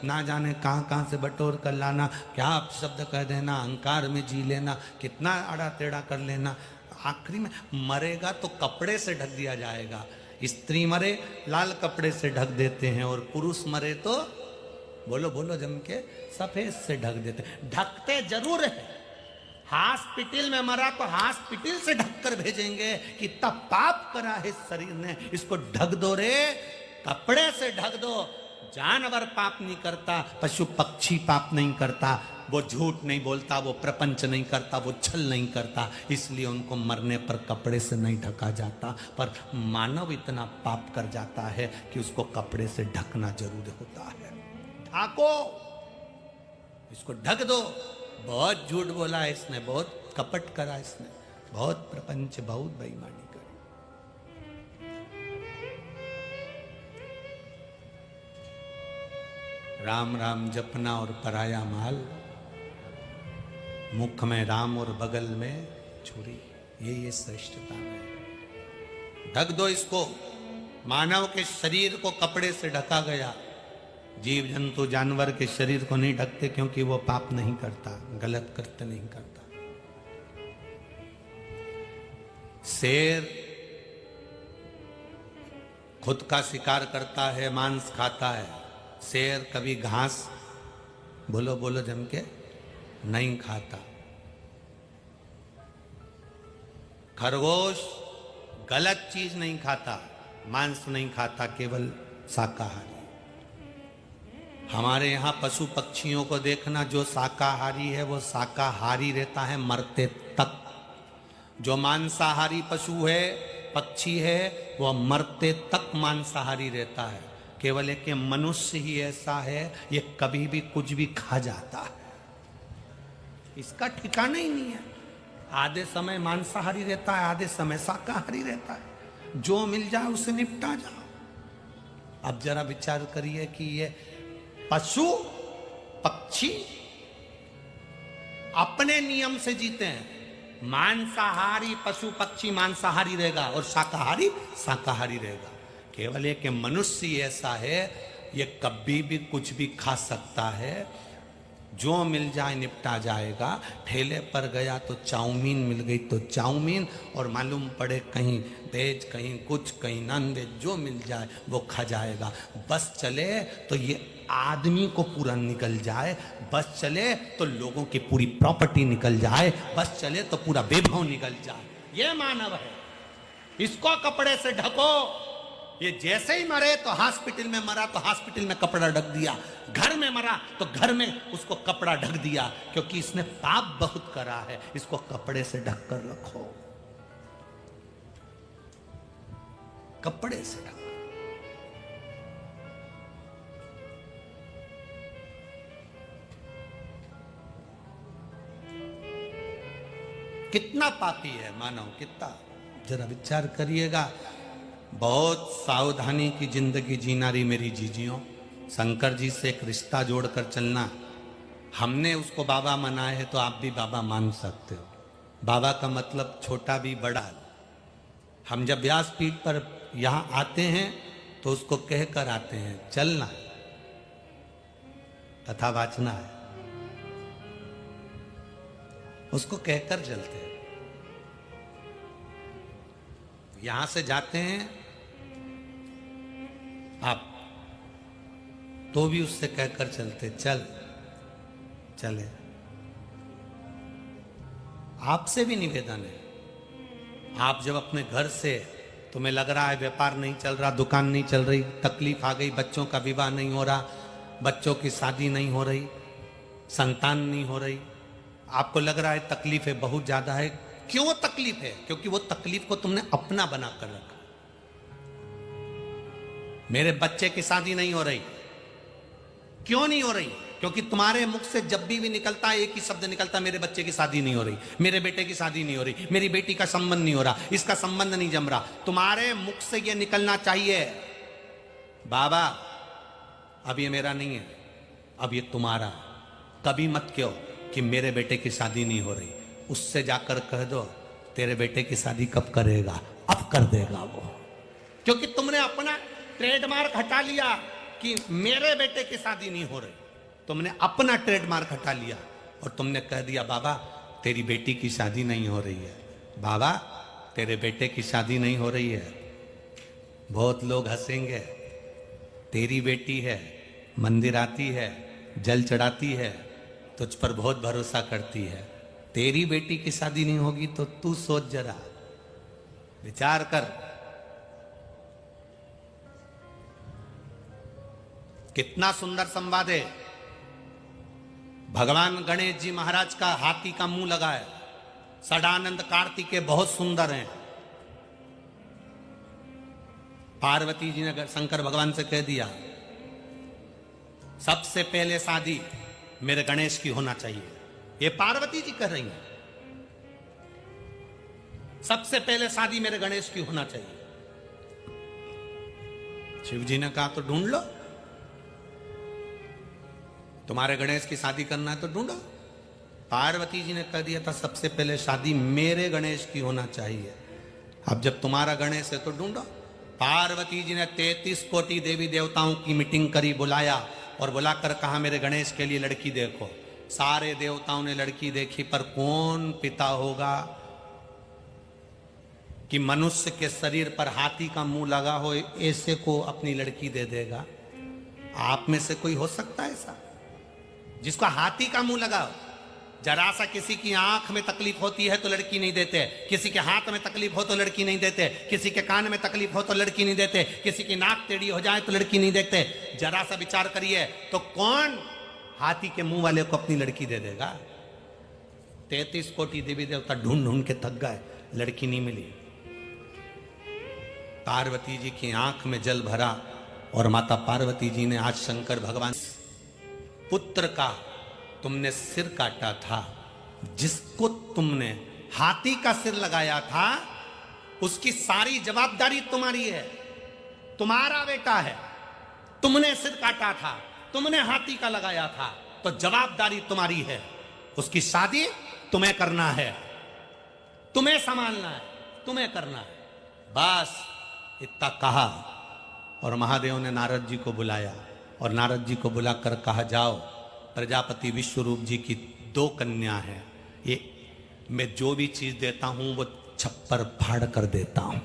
ना जाने कहाँ कहाँ से बटोर कर लाना, क्या शब्द कह देना, अहंकार में जी लेना, कितना आड़ा टेढ़ा कर लेना। आखिरी में मरेगा तो कपड़े से ढक दिया जाएगा। स्त्री मरे लाल कपड़े से ढक देते हैं और पुरुष मरे तो बोलो बोलो जम के सफेद से ढक देते। ढकते जरूर है। हॉस्पिटल में मरा तो हॉस्पिटल से ढककर भेजेंगे कि तब पाप करा है शरीर ने, इसको ढक दो रे, कपड़े से ढक दो। जानवर पाप नहीं करता, पशु पक्षी पाप नहीं करता, वो झूठ नहीं बोलता, वो प्रपंच नहीं करता, वो छल नहीं करता, इसलिए उनको मरने पर कपड़े से नहीं ढका जाता। पर मानव इतना पाप कर जाता है कि उसको कपड़े से ढकना जरूर होता है। ढाको, इसको ढक दो। बहुत झूठ बोला है इसने, बहुत कपट करा इसने, बहुत प्रपंच, बहुत बेईमानी करी। राम राम जपना और पराया माल, मुख में राम और बगल में छुरी, ये श्रेष्ठता है। ढक दो इसको। मानव के शरीर को कपड़े से ढका गया, जीव जंतु जानवर के शरीर को नहीं ढकते क्योंकि वो पाप नहीं करता, गलत कृत्य नहीं करता। शेर खुद का शिकार करता है, मांस खाता है। शेर कभी घास बोलो बोलो जम के नहीं खाता। खरगोश गलत चीज नहीं खाता, मांस नहीं खाता, केवल शाकाहारी। हमारे यहाँ पशु पक्षियों को देखना, जो शाकाहारी है वो शाकाहारी रहता है मरते तक। जो मांसाहारी पशु है, पक्षी है, वो मरते तक मांसाहारी रहता है। केवल एक मनुष्य ही ऐसा है, ये कभी भी कुछ भी खा जाता है, इसका ठिकाना ही नहीं है। आधे समय मांसाहारी रहता है, आधे समय शाकाहारी रहता है। जो मिल जाए उससे निपटा जाओ। अब जरा विचार करिए कि ये पशु पक्षी अपने नियम से जीते हैं। मांसाहारी पशु पक्षी मांसाहारी रहेगा और शाकाहारी शाकाहारी रहेगा। केवल एक मनुष्य ऐसा है, ये कभी भी कुछ भी खा सकता है, जो मिल जाए निपटा जाएगा। ठेले पर गया तो चाउमीन मिल गई तो चाउमीन, और मालूम पड़े कहीं वेज कहीं कुछ कहीं नॉन वेज, जो मिल जाए वो खा जाएगा। बस चले तो ये आदमी को पूरा निकल जाए, बस चले तो लोगों की पूरी प्रॉपर्टी निकल जाए, बस चले तो पूरा वैभव निकल जाए। ये मानव है, इसको कपड़े से ढको। ये जैसे ही मरे तो हॉस्पिटल में मरा तो हॉस्पिटल में कपड़ा ढक दिया, घर में मरा तो घर में उसको कपड़ा ढक दिया, क्योंकि इसने पाप बहुत करा है। इसको कपड़े से ढक कर रखो, कपड़े से ढक। कितना पापी है मानव, कितना, जरा विचार करिएगा। बहुत सावधानी की जिंदगी जीना रही मेरी जीजियों। शंकर जी से एक रिश्ता जोड़कर चलना। हमने उसको बाबा मनाए है तो आप भी बाबा मान सकते हो। बाबा का मतलब छोटा भी बड़ा। हम जब व्यासपीठ पर यहाँ आते हैं तो उसको कहकर आते हैं, चलना कथा वाचना है, उसको कहकर चलते हैं। यहां से जाते हैं आप तो भी उससे कहकर चलते, चल चले। आपसे भी निवेदन है, आप जब अपने घर से, तुम्हें लग रहा है व्यापार नहीं चल रहा, दुकान नहीं चल रही, तकलीफ आ गई, बच्चों का विवाह नहीं हो रहा, बच्चों की शादी नहीं हो रही, संतान नहीं हो रही, आपको लग रहा है तकलीफ है बहुत ज्यादा है। क्यों तकलीफ है? क्योंकि वो तकलीफ को तुमने अपना बना कर रखा। मेरे बच्चे की शादी नहीं हो रही, क्यों नहीं हो रही? क्योंकि तुम्हारे मुख से जब भी निकलता है एक ही शब्द निकलता है, मेरे बच्चे की शादी नहीं हो रही, मेरे बेटे की शादी नहीं हो रही, मेरी बेटी का संबंध नहीं हो रहा, इसका संबंध नहीं जम रहा। तुम्हारे मुख से यह निकलना चाहिए, बाबा अब ये मेरा नहीं है, अब ये तुम्हारा। कभी मत कहो कि मेरे बेटे की शादी नहीं हो रही। उससे जाकर कह दो, तेरे बेटे की शादी कब करेगा? अब कर देगा वो, क्योंकि तुमने अपना ट्रेडमार्क हटा लिया। कि मेरे बेटे की शादी नहीं हो रही, तुमने अपना ट्रेडमार्क हटा लिया और तुमने कह दिया बाबा तेरी बेटी की शादी नहीं हो रही है, बाबा तेरे बेटे की शादी नहीं हो रही है। बहुत लोग हंसेंगे, तेरी बेटी है, मंदिर आती है, जल चढ़ाती है, तुझ पर बहुत भरोसा करती है, तेरी बेटी की शादी नहीं होगी तो तू सोच जरा, विचार कर। कितना सुंदर संवाद है। भगवान गणेश जी महाराज का हाथी का मुंह लगा है, सदानंद कार्तिकेय बहुत सुंदर हैं। पार्वती जी ने शंकर भगवान से कह दिया सबसे पहले शादी मेरे गणेश की होना चाहिए। ये पार्वती जी कह रही हैं सबसे पहले शादी मेरे गणेश की होना चाहिए। शिव जी ने कहा तो ढूंढ लो, तुम्हारे गणेश की शादी करना है तो ढूंढो। पार्वती जी ने कह दिया था सबसे पहले शादी मेरे गणेश की होना चाहिए। अब जब तुम्हारा गणेश है तो ढूंढो। पार्वती जी ने 33 कोटि देवी देवताओं की मीटिंग करी, बुलाया और बुलाकर कहा मेरे गणेश के लिए लड़की देखो। सारे देवताओं ने लड़की देखी, पर कौन पिता होगा कि मनुष्य के शरीर पर हाथी का मुंह लगा हो, ऐसे को अपनी लड़की दे देगा? आप में से कोई हो सकता है ऐसा जिसको हाथी का मुंह लगा हो? जरा सा किसी की आंख में तकलीफ होती है तो लड़की नहीं देते, किसी के हाथ में तकलीफ हो तो लड़की नहीं देते, किसी के कान में तकलीफ हो तो लड़की नहीं देते, किसी की नाक टेढ़ी हो जाए तो लड़की नहीं देते। जरा सा विचार करिए तो कौन हाथी के मुंह वाले को अपनी लड़की दे देगा? 33 कोटि देवी देवता ढूंढ ढूंढ के थक गए, लड़की नहीं मिली। पार्वती जी की आंख में जल भरा और माता पार्वती जी ने आज शंकर भगवान पुत्र का तुमने सिर काटा था, जिसको तुमने हाथी का सिर लगाया था उसकी सारी जवाबदारी तुम्हारी है। तुम्हारा बेटा है, तुमने सिर काटा था, तुमने हाथी का लगाया था, तो जवाबदारी तुम्हारी है। उसकी शादी तुम्हें करना है, तुम्हें संभालना है, तुम्हें करना है। बस इतना कहा और महादेव ने नारद जी को बुलाया और नारद जी को बुलाकर कहा जाओ, प्रजापति विश्वरूप जी की 2 कन्या है, ये मैं जो भी चीज देता हूं वो छप्पर फाड़ कर देता हूं,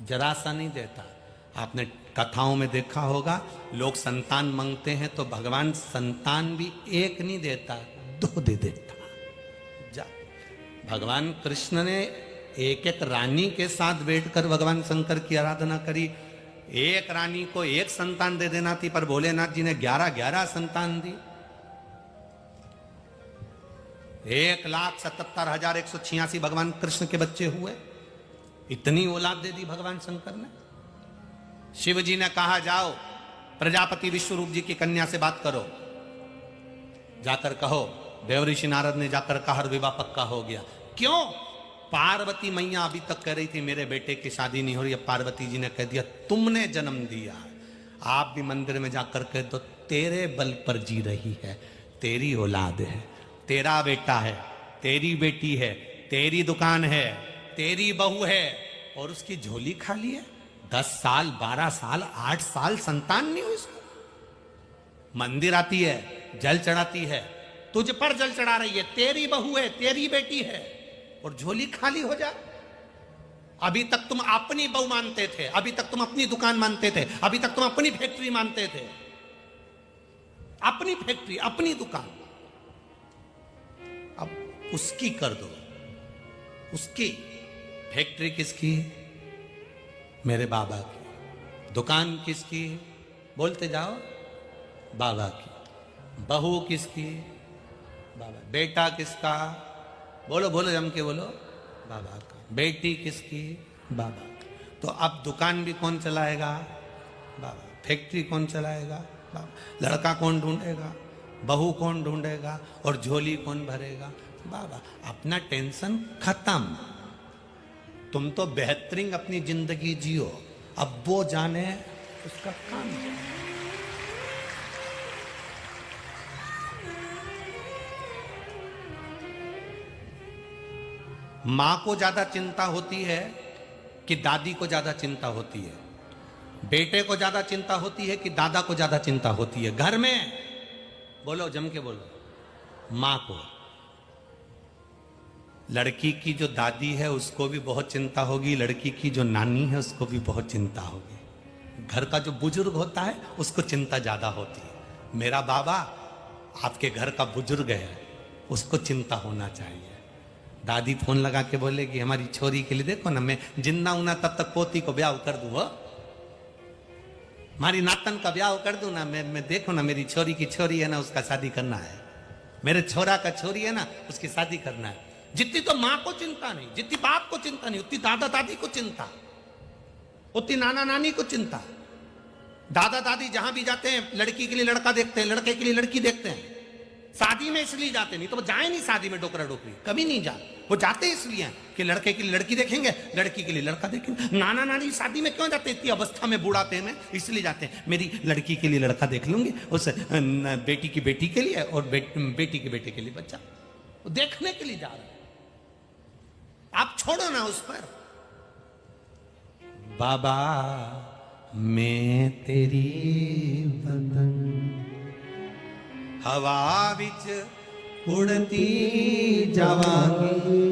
जरा सा नहीं देता। आपने कथाओं में देखा होगा, लोग संतान मांगते हैं तो भगवान संतान भी एक नहीं देता, 2 दे देता। जा भगवान कृष्ण ने एक एक रानी के साथ बैठकर भगवान शंकर की आराधना करी। एक रानी को 1 संतान दे देना थी, पर भोलेनाथ जी ने 11 संतान दी। 1,77,186 भगवान कृष्ण के बच्चे हुए। इतनी औलाद दे दी भगवान शंकर ने। शिव जी ने कहा जाओ प्रजापति विश्वरूप जी की कन्या से बात करो, जाकर कहो। देवऋषि नारद ने जाकर कहा विवाह पक्का हो गया। क्यों? पार्वती मैया अभी तक कह रही थी मेरे बेटे की शादी नहीं हो रही। पार्वती जी ने कह दिया तुमने जन्म दिया है, आप भी मंदिर में जाकर कह दो तेरे बल पर जी रही है, तेरी औलाद है, तेरा बेटा है, तेरी बेटी है, तेरी दुकान है, तेरी बहू है, और उसकी झोली खाली है। 10 साल 12 साल 8 साल संतान नहीं हुई उसको। मंदिर आती है, जल चढ़ाती है, तुझ पर जल चढ़ा रही है, तेरी बहू है, तेरी बेटी है, और झोली खाली हो जाए। अभी तक तुम अपनी बहू मानते थे, अभी तक तुम अपनी दुकान मानते थे, अभी तक तुम अपनी फैक्ट्री मानते थे, अपनी फैक्ट्री अपनी दुकान, अब उसकी कर दो। उसकी फैक्ट्री किसकी? मेरे बाबा की। दुकान किसकी? बोलते जाओ, बाबा की। बहू किसकी? बाबा। बेटा किसका? बोलो बोलो जम के बोलो, बाबा का। बेटी किसकी? बाबा की। तो अब दुकान भी कौन चलाएगा? बाबा। फैक्ट्री कौन चलाएगा? बाबा। लड़का कौन ढूंढेगा? बहू कौन ढूंढेगा? और झोली कौन भरेगा? बाबा। अपना टेंशन खत्म, तुम तो बेहतरीन अपनी जिंदगी जियो, अब वो जाने उसका काम जाने। मां को ज्यादा चिंता होती है कि दादी को ज्यादा चिंता होती है? बेटे को ज्यादा चिंता होती है कि दादा को ज्यादा चिंता होती है घर में? बोलो, जम के बोलो। मां को। लड़की की जो दादी है उसको भी बहुत चिंता होगी, लड़की की जो नानी है उसको भी बहुत चिंता होगी। घर का जो बुजुर्ग होता है उसको चिंता ज्यादा होती है। मेरा बाबा आपके घर का बुजुर्ग है, उसको चिंता होना चाहिए। दादी फोन लगा के बोलेगी हमारी छोरी के लिए देखो ना, मैं जिंदा हूं ना तब तक पोती को ब्याह कर दूं, हमारी नातन का ब्याह कर दूं ना, मैं देखो ना मेरी छोरी की छोरी है ना, उसका शादी करना है, मेरे छोरा का छोरी है ना उसकी शादी करना है। जितनी तो मां को चिंता नहीं, जितनी बाप को चिंता नहीं, उतनी दादा दादी को चिंता, उतनी नाना नानी को चिंता। दादा दादी जहां भी जाते हैं लड़की के लिए लड़का देखते हैं, लड़के के लिए लड़की देखते हैं। शादी में इसलिए जाते नहीं तो वो जाए नहीं शादी में, डोकरा डोकरी कभी नहीं जाते। वो जाते इसलिए कि लड़के के लिए लड़की देखेंगे, लड़की के लिए लड़का देखेंगे। नाना नानी शादी में क्यों जाते? इतनी अवस्था में बूढ़ाते में इसलिए जाते हैं, मेरी लड़की के लिए लड़का देख लूंगी, उस बेटी की बेटी के लिए और बेटी के बेटे के लिए बच्चा। वो देखने के लिए जा रहे हैं। आप छोड़ो ना उस पर। बाबा मैं तेरी पतंग हवा विच उड़ती जावांगी,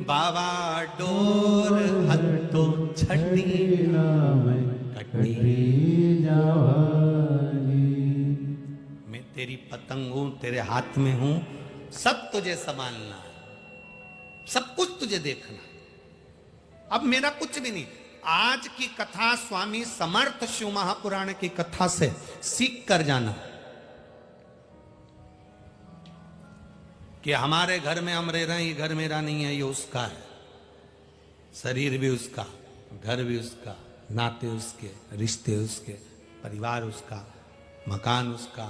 बाबा डोर हथों छड़ी कटी जावांगी। मैं तेरी पतंग हूं, तेरे हाथ में हूं, सब तुझे संभालना, सब कुछ तुझे देखना। अब मेरा कुछ भी नहीं। आज की कथा स्वामी समर्थ शिव महापुराण की कथा से सीख कर जाना कि हमारे घर में हम रह रहे हैं, ये घर मेरा नहीं है, ये उसका है। शरीर भी उसका, घर भी उसका, नाते उसके, रिश्ते उसके, परिवार उसका, मकान उसका।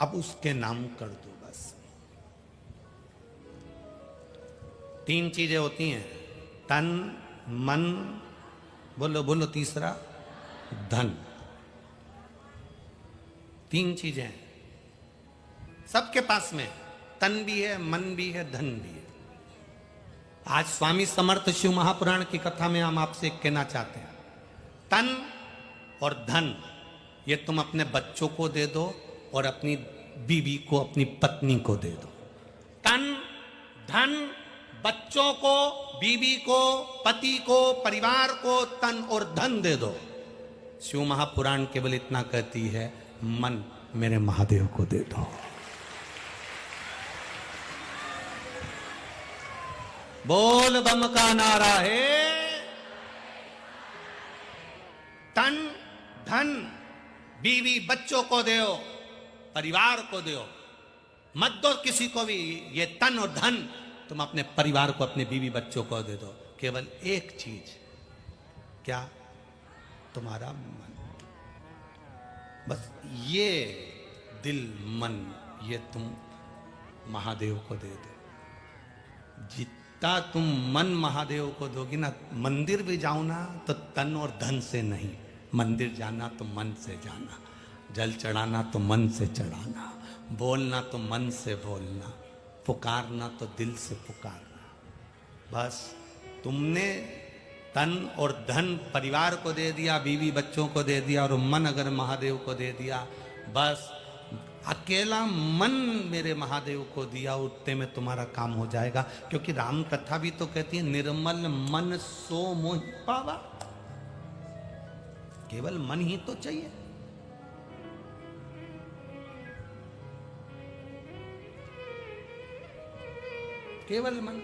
अब उसके नाम कर दो बस। 3 चीजें होती हैं, तन मन, बोलो बोलो तीसरा धन। 3 चीजें सबके पास में, तन भी है, मन भी है, धन भी है। आज स्वामी समर्थ शिव महापुराण की कथा में हम आपसे कहना चाहते हैं, तन और धन ये तुम अपने बच्चों को दे दो और अपनी बीवी को, अपनी पत्नी को दे दो। तन धन बच्चों को, बीवी को, पति को, परिवार को तन और धन दे दो। शिव महापुराण केवल इतना कहती है, मन मेरे महादेव को दे दो। बोल बम का नारा है। तन धन बीवी बच्चों को दो, परिवार को दो, मत दो किसी को भी। ये तन और धन तुम अपने परिवार को, अपने बीवी बच्चों को दे दो। केवल एक चीज, क्या? तुम्हारा मन। बस ये दिल मन ये तुम महादेव को दे दो। जितना तुम मन महादेव को दोगी ना, मंदिर भी जाओ ना तो तन और धन से नहीं, मंदिर जाना तो मन से जाना, जल चढ़ाना तो मन से चढ़ाना, बोलना तो मन से बोलना, पुकारना तो दिल से पुकारना। बस तुमने तन और धन परिवार को दे दिया, बीवी बच्चों को दे दिया, और मन अगर महादेव को दे दिया, बस अकेला मन मेरे महादेव को दिया, उतने में तुम्हारा काम हो जाएगा। क्योंकि राम कथा भी तो कहती है, निर्मल मन सो मोहि पावा। केवल मन ही तो चाहिए। केवल मन।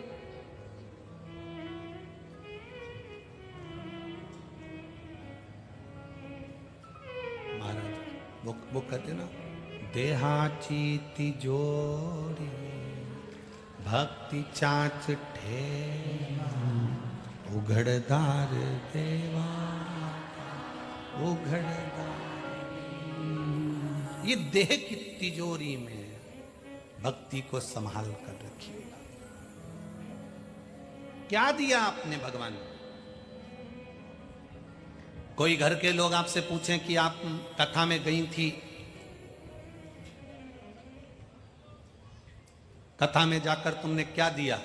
महाराज वो कहते ना, देहाची तिजोरी भक्ति चाच ठेला, उघड़दार देवा उघड़दार। ये देह की तिजोरी में भक्ति को संभाल कर रखिएगा। क्या दिया आपने भगवान? कोई घर के लोग आपसे पूछें कि आप कथा में गई थी, कथा में जाकर तुमने क्या दिया,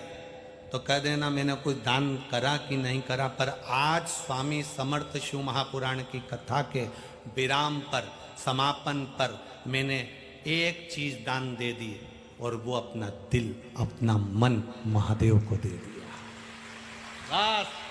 तो कह देना मैंने कुछ दान करा कि नहीं करा। पर आज स्वामी समर्थ शिव महापुराण की कथा के विराम पर, समापन पर मैंने एक चीज दान दे दी, और वो अपना दिल, अपना मन महादेव को दे दिया। बस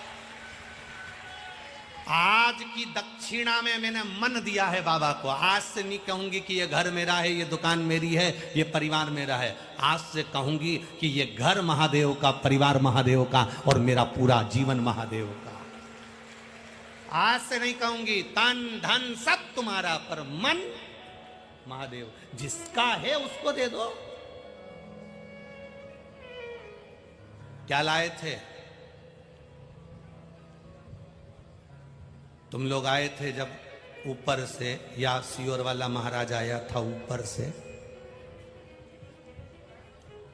आज की दक्षिणा में मैंने मन दिया है बाबा को। आज से नहीं कहूंगी कि ये घर मेरा है, ये दुकान मेरी है, ये परिवार मेरा है। आज से कहूंगी कि ये घर महादेव का, परिवार महादेव का, और मेरा पूरा जीवन महादेव का। आज से नहीं कहूंगी तन धन सब तुम्हारा, पर मन महादेव। जिसका है उसको दे दो। क्या लाए थे? तुम लोग आए थे जब ऊपर से, या सियोर वाला महाराज आया था ऊपर से,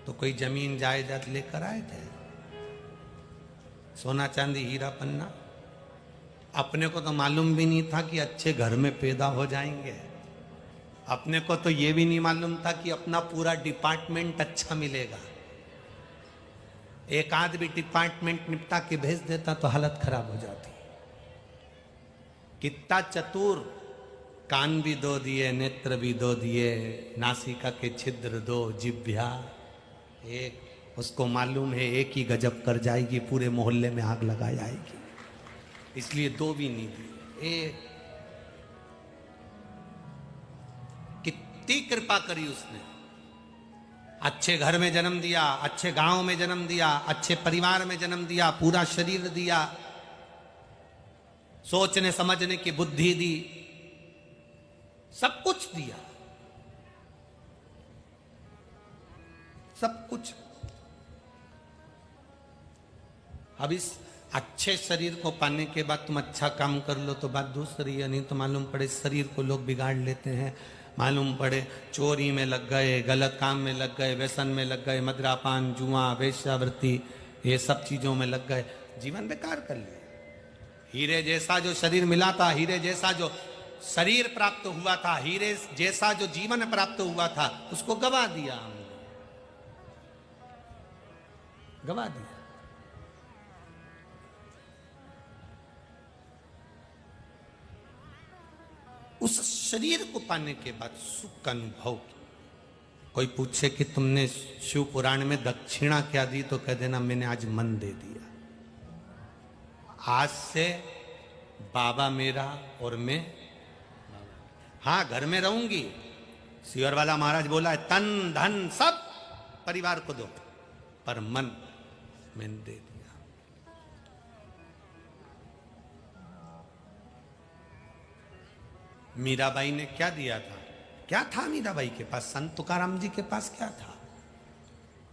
तो कोई जमीन जायदाद लेकर आए थे, सोना चांदी हीरा पन्ना। अपने को तो मालूम भी नहीं था कि अच्छे घर में पैदा हो जाएंगे। अपने को तो ये भी नहीं मालूम था कि अपना पूरा डिपार्टमेंट अच्छा मिलेगा। एक आध भी डिपार्टमेंट निपटा के भेज देता तो हालत खराब हो जाती। कितना चतुर, कान भी दो दिए, नेत्र भी दो दिए, नासिका के छिद्र दो, जिह्वा एक। उसको मालूम है एक ही गजब कर जाएगी, पूरे मोहल्ले में आग लगा जाएगी, इसलिए दो भी नहीं दिए, एक। कितनी कृपा करी उसने। अच्छे घर में जन्म दिया, अच्छे गांव में जन्म दिया, अच्छे परिवार में जन्म दिया, पूरा शरीर दिया, सोचने समझने की बुद्धि दी, सब कुछ दिया, सब कुछ। अब इस अच्छे शरीर को पाने के बाद तुम अच्छा काम कर लो तो बात दूसरी है, नहीं तो मालूम पड़े शरीर को लोग बिगाड़ लेते हैं, मालूम पड़े चोरी में लग गए, गलत काम में लग गए, व्यसन में लग गए, मदिरापान, जुआ, वेश्यावृत्ति, ये सब चीजों में लग गए, जीवन बेकार कर लिया। हीरे जैसा जो शरीर मिला था, हीरे जैसा जो शरीर प्राप्त हुआ था, हीरे जैसा जो जीवन प्राप्त हुआ था, उसको गवा दिया हमने, गवा दिया। उस शरीर को पाने के बाद सुख का अनुभव। कोई पूछे कि तुमने शिव पुराण में दक्षिणा क्या दी, तो कह देना मैंने आज मन दे दिया। आज से बाबा मेरा और मैं, हाँ घर में रहूंगी। सियोर वाला महाराज बोला है तन धन सब परिवार को दो, पर मन मैंने दे दिया। मीराबाई ने क्या दिया था? क्या था मीराबाई के पास? संत तुकाराम जी के पास क्या था?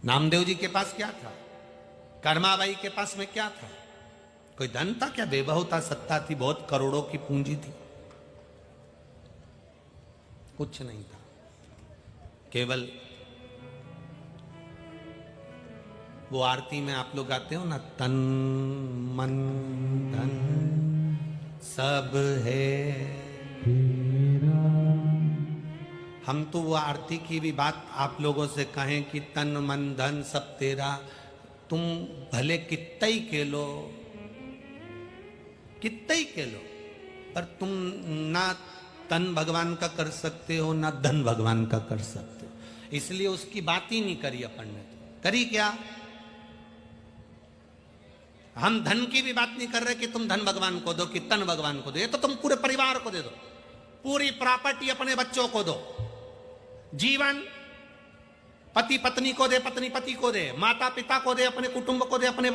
नामदेव जी के पास क्या था? कर्माबाई के पास में क्या था? कोई धन था क्या? बेबहू था, सत्ता थी, बहुत करोड़ों की पूंजी थी, कुछ नहीं था। केवल वो आरती में आप लोग गाते हो ना, तन मन धन सब है। हम तो वो आरती की भी बात आप लोगों से कहें कि तन मन धन सब तेरा, तुम भले कितना ही के लो, कितना ही के लो, पर तुम ना तन भगवान का कर सकते हो ना धन भगवान का कर सकते हो। इसलिए उसकी बात ही नहीं करी अपन ने। करी क्या? हम धन की भी बात नहीं कर रहे कि तुम धन भगवान को दो कि तन भगवान को दो, ये तो तुम पूरे परिवार को दे दो, पूरी प्रॉपर्टी अपने बच्चों को दो, जीवन पति पत्नी को दे, पत्नी पति को दे, माता पिता को दे, अपने कुटुंब को दे, अपने